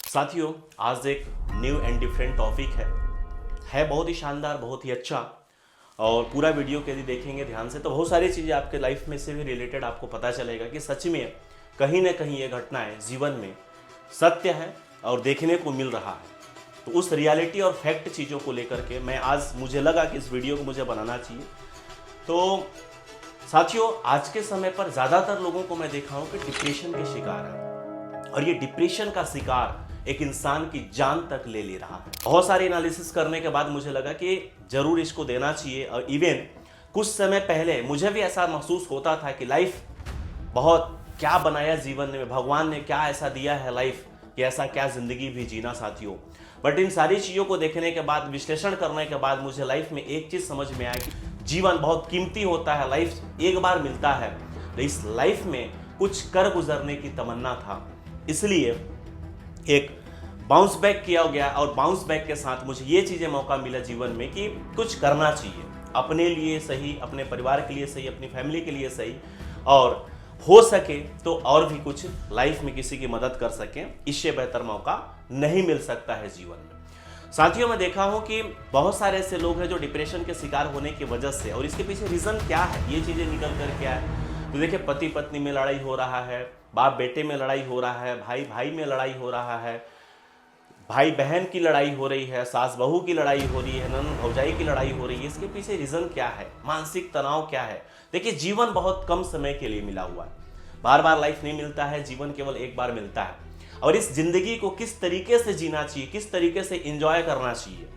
साथियों, आज एक न्यू एंड डिफरेंट टॉपिक है बहुत ही शानदार, बहुत ही अच्छा। और पूरा वीडियो को यदि देखेंगे ध्यान से तो बहुत सारी चीज़ें आपके लाइफ में से भी रिलेटेड आपको पता चलेगा कि सच में कहीं ना कहीं ये घटनाएं जीवन में सत्य है और देखने को मिल रहा है। तो उस रियलिटी और फैक्ट चीज़ों को लेकर के मुझे लगा कि इस वीडियो को मुझे बनाना चाहिए। तो साथियों, आज के समय पर ज़्यादातर लोगों को मैं देखा हूँ कि डिप्रेशन के शिकार है, और ये डिप्रेशन का शिकार एक इंसान की जान तक ले रहा है। बहुत सारे एनालिसिस करने के बाद मुझे लगा कि जरूर इसको देना चाहिए। और इवन कुछ समय पहले मुझे भी ऐसा महसूस होता था कि लाइफ बहुत क्या बनाया जीवन में, भगवान ने क्या ऐसा दिया है लाइफ कि ऐसा क्या जिंदगी भी जीना साथियों। बट इन सारी चीज़ों को देखने के बाद, विश्लेषण करने के बाद मुझे लाइफ में एक चीज़ समझ में आया कि जीवन बहुत कीमती होता है, लाइफ एक बार मिलता है। तो इस लाइफ में कुछ कर गुजरने की तमन्ना था, इसलिए एक बाउंस बैक किया गया। और बाउंस बैक के साथ मुझे ये चीज़ें मौका मिला जीवन में कि कुछ करना चाहिए, अपने लिए सही, अपने परिवार के लिए सही, अपनी फैमिली के लिए सही, और हो सके तो और भी कुछ लाइफ में किसी की मदद कर सकें। इससे बेहतर मौका नहीं मिल सकता है जीवन में। साथियों, मैं देखा हूँ कि बहुत सारे ऐसे लोग हैं जो डिप्रेशन के शिकार होने की वजह से, और इसके पीछे रीज़न क्या है, ये चीज़ें निकल कर क्या है। तो देखिए, पति पत्नी में लड़ाई हो रहा है, बाप बेटे में लड़ाई हो रहा है, भाई भाई में लड़ाई हो रहा है, भाई बहन की लड़ाई हो रही है, सास बहू की लड़ाई हो रही है, ननद भौजाई की लड़ाई हो रही है। इसके पीछे रीज़न क्या है, मानसिक तनाव क्या है। देखिए, जीवन बहुत कम समय के लिए मिला हुआ है, बार बार लाइफ नहीं मिलता है, जीवन केवल एक बार मिलता है। और इस जिंदगी को किस तरीके से जीना चाहिए, किस तरीके से एंजॉय करना चाहिए,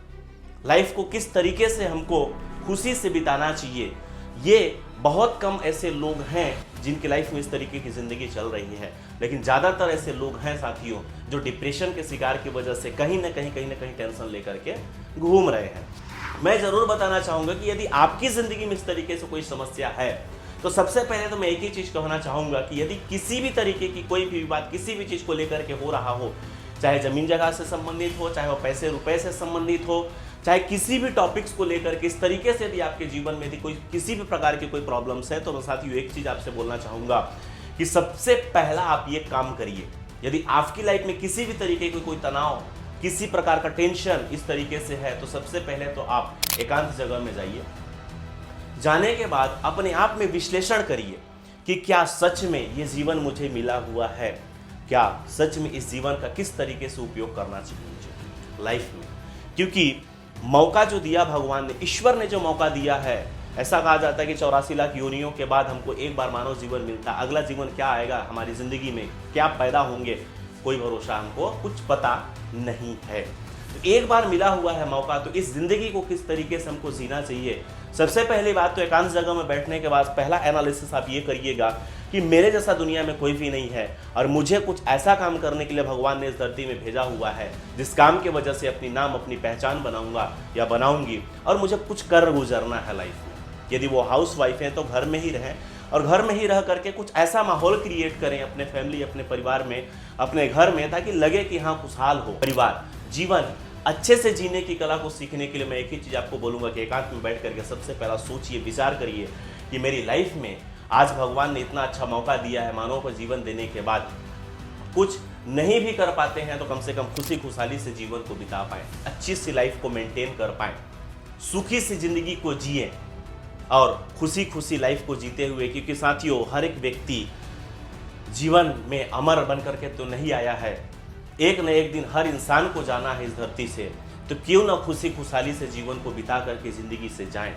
लाइफ को किस तरीके से हमको खुशी से बिताना चाहिए, ये बहुत कम ऐसे लोग हैं जिनकी लाइफ में इस तरीके की ज़िंदगी चल रही है। लेकिन ज़्यादातर ऐसे लोग हैं साथियों जो डिप्रेशन के शिकार की वजह से कहीं ना कहीं टेंशन लेकर के घूम रहे हैं। मैं ज़रूर बताना चाहूँगा कि यदि आपकी ज़िंदगी में इस तरीके से कोई समस्या है तो सबसे पहले तो मैं एक ही चीज़ कहना चाहूँगा कि यदि किसी भी तरीके की कोई भी बात किसी भी चीज़ को लेकर के हो रहा हो, चाहे ज़मीन जगह से संबंधित हो, चाहे वो पैसे रुपए से संबंधित हो, चाहे किसी भी टॉपिक्स को लेकर के इस तरीके से यदि आपके जीवन में यदि कोई किसी भी प्रकार की कोई प्रॉब्लम्स है, तो मैं साथियों एक चीज़ आपसे बोलना चाहूँगा कि सबसे पहला आप ये काम करिए। यदि आपकी लाइफ में किसी भी तरीके की कोई तनाव, किसी प्रकार का टेंशन इस तरीके से है, तो सबसे पहले तो आप एकांत जगह में जाइए। जाने के बाद अपने आप में विश्लेषण करिए कि क्या सच में ये जीवन मुझे मिला हुआ है, क्या सच में इस जीवन का किस तरीके से उपयोग करना चाहिए मुझे लाइफ में। क्योंकि मौका जो दिया भगवान ने, ईश्वर ने जो मौका दिया है, ऐसा कहा जाता है कि 84 लाख योनियों के बाद हमको एक बार मानव जीवन मिलता। अगला जीवन क्या आएगा हमारी ज़िंदगी में, क्या पैदा होंगे, कोई भरोसा हमको कुछ पता नहीं है। तो एक बार मिला हुआ है मौका, तो इस ज़िंदगी को किस तरीके से हमको जीना चाहिए। सबसे पहली बात तो एकांत जगह में बैठने के बाद पहला एनालिसिस आप ये करिएगा कि मेरे जैसा दुनिया में कोई भी नहीं है, और मुझे कुछ ऐसा काम करने के लिए भगवान ने इस धरती में भेजा हुआ है जिस काम की वजह से अपनी नाम, अपनी पहचान बनाऊंगा या बनाऊंगी, और मुझे कुछ कर गुजरना है लाइफ में। यदि वो हाउस वाइफ हैं तो घर में ही रहें, और घर में ही रह करके कुछ ऐसा माहौल क्रिएट करें अपने फैमिली, अपने परिवार में, अपने घर में, ताकि लगे कि हाँ खुशहाल हो परिवार। जीवन अच्छे से जीने की कला को सीखने के लिए मैं एक ही चीज़ आपको बोलूँगा कि एकांत में बैठ करके सबसे पहला सोचिए, विचार करिए कि मेरी लाइफ में आज भगवान ने इतना अच्छा मौका दिया है मानव को जीवन देने के बाद, कुछ नहीं भी कर पाते हैं तो कम से कम खुशी खुशहाली से जीवन को बिता पाएँ, अच्छी सी लाइफ को मेंटेन कर पाएँ, सुखी सी ज़िंदगी को जिए और खुशी खुशी लाइफ को जीते हुए। क्योंकि साथियों, हर एक व्यक्ति जीवन में अमर बन करके तो नहीं आया है, एक न एक दिन हर इंसान को जाना है इस धरती से। तो क्यों ना खुशी खुशहाली से जीवन को बिता करके ज़िंदगी से जाएं।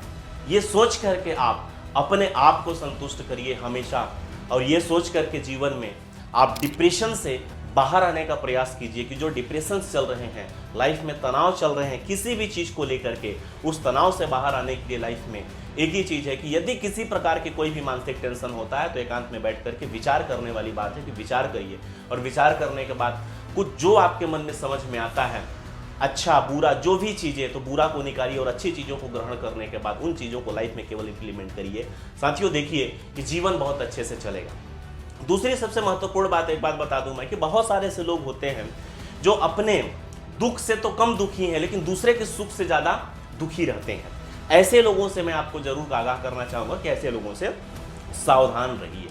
ये सोच करके आप अपने आप को संतुष्ट करिए हमेशा, और ये सोच करके जीवन में आप डिप्रेशन से बाहर आने का प्रयास कीजिए। कि जो डिप्रेशन चल रहे हैं, लाइफ में तनाव चल रहे हैं किसी भी चीज़ को लेकर के, उस तनाव से बाहर आने के लिए लाइफ में एक ही चीज़ है कि यदि किसी प्रकार की कोई भी मानसिक टेंशन होता है तो एकांत में बैठ करके विचार करने वाली बात है कि विचार करिए। और विचार करने के बाद कुछ जो आपके मन में समझ में आता है, अच्छा बुरा जो भी चीज़ें, तो बुरा को निकालिए और अच्छी चीज़ों को ग्रहण करने के बाद उन चीज़ों को लाइफ में केवल इंप्लीमेंट करिए। साथियों, देखिए कि जीवन बहुत अच्छे से चलेगा। दूसरी सबसे महत्वपूर्ण बात, एक बात बता दूं मैं कि बहुत सारे ऐसे लोग होते हैं जो अपने दुख से तो कम दुखी हैं, लेकिन दूसरे के सुख से ज़्यादा दुखी रहते हैं। ऐसे लोगों से मैं आपको जरूर आगाह करना चाहूँगा कि ऐसे लोगों से सावधान रहिए,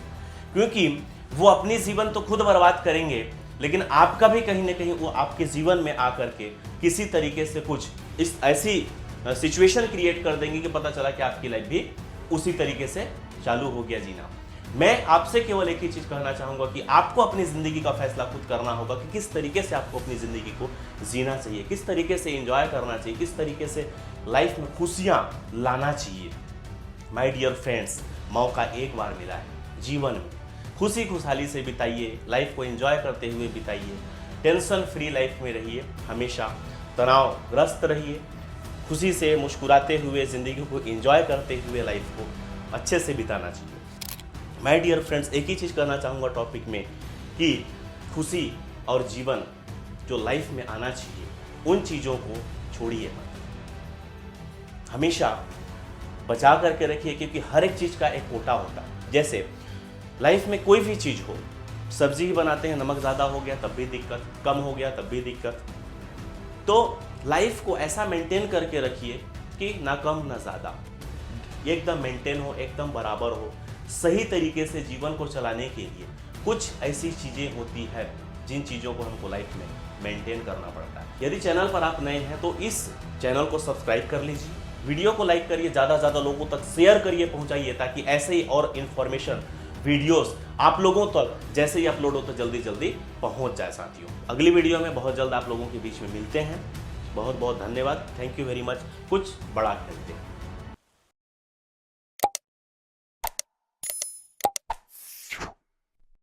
क्योंकि वो अपनी जीवन तो खुद बर्बाद करेंगे, लेकिन आपका भी कहीं ना कहीं वो आपके जीवन में आकर के किसी तरीके से कुछ इस ऐसी सिचुएशन क्रिएट कर देंगे कि पता चला कि आपकी लाइफ भी उसी तरीके से चालू हो गया जीना। मैं आपसे केवल एक ही चीज कहना चाहूंगा कि आपको अपनी जिंदगी का फैसला खुद करना होगा कि किस तरीके से आपको अपनी जिंदगी को जीना चाहिए, किस तरीके से एंजॉय करना चाहिए, किस तरीके से लाइफ में खुशियां लाना चाहिए। माय डियर फ्रेंड्स, मौका एक बार मिला है जीवन में, खुशी खुशहाली से बिताइए, लाइफ को एंजॉय करते हुए बिताइए, टेंशन फ्री लाइफ में रहिए, हमेशा तनावग्रस्त रहिए, खुशी से मुस्कुराते हुए ज़िंदगी को एंजॉय करते हुए लाइफ को अच्छे से बिताना चाहिए। माय डियर फ्रेंड्स, एक ही चीज़ करना चाहूँगा टॉपिक में कि खुशी और जीवन जो लाइफ में आना चाहिए उन चीज़ों को छोड़िए मत, हमेशा बचा करके रखिए, क्योंकि हर एक चीज़ का एक कोटा होता है। जैसे लाइफ में कोई भी चीज़ हो, सब्जी ही बनाते हैं, नमक ज़्यादा हो गया तब भी दिक्कत, कम हो गया तब भी दिक्कत। तो लाइफ को ऐसा मेंटेन करके रखिए कि ना कम ना ज़्यादा, एकदम मेंटेन हो, एकदम बराबर हो। सही तरीके से जीवन को चलाने के लिए कुछ ऐसी चीज़ें होती है जिन चीज़ों को हमको लाइफ में मेंटेन करना पड़ता है। यदि चैनल पर आप नए हैं तो इस चैनल को सब्सक्राइब कर लीजिए, वीडियो को लाइक करिए, ज़्यादा से ज़्यादा लोगों तक शेयर करिए, पहुंचाइए, ताकि ऐसे ही और इन्फॉर्मेशन वीडियोस आप लोगों तक जैसे ही अपलोड हो तो जल्दी जल्दी पहुंच जाए साथियों। अगली वीडियो में बहुत जल्द आप लोगों के बीच में मिलते हैं। बहुत बहुत धन्यवाद, थैंक यू वेरी मच। कुछ बड़ा खेलते हैं।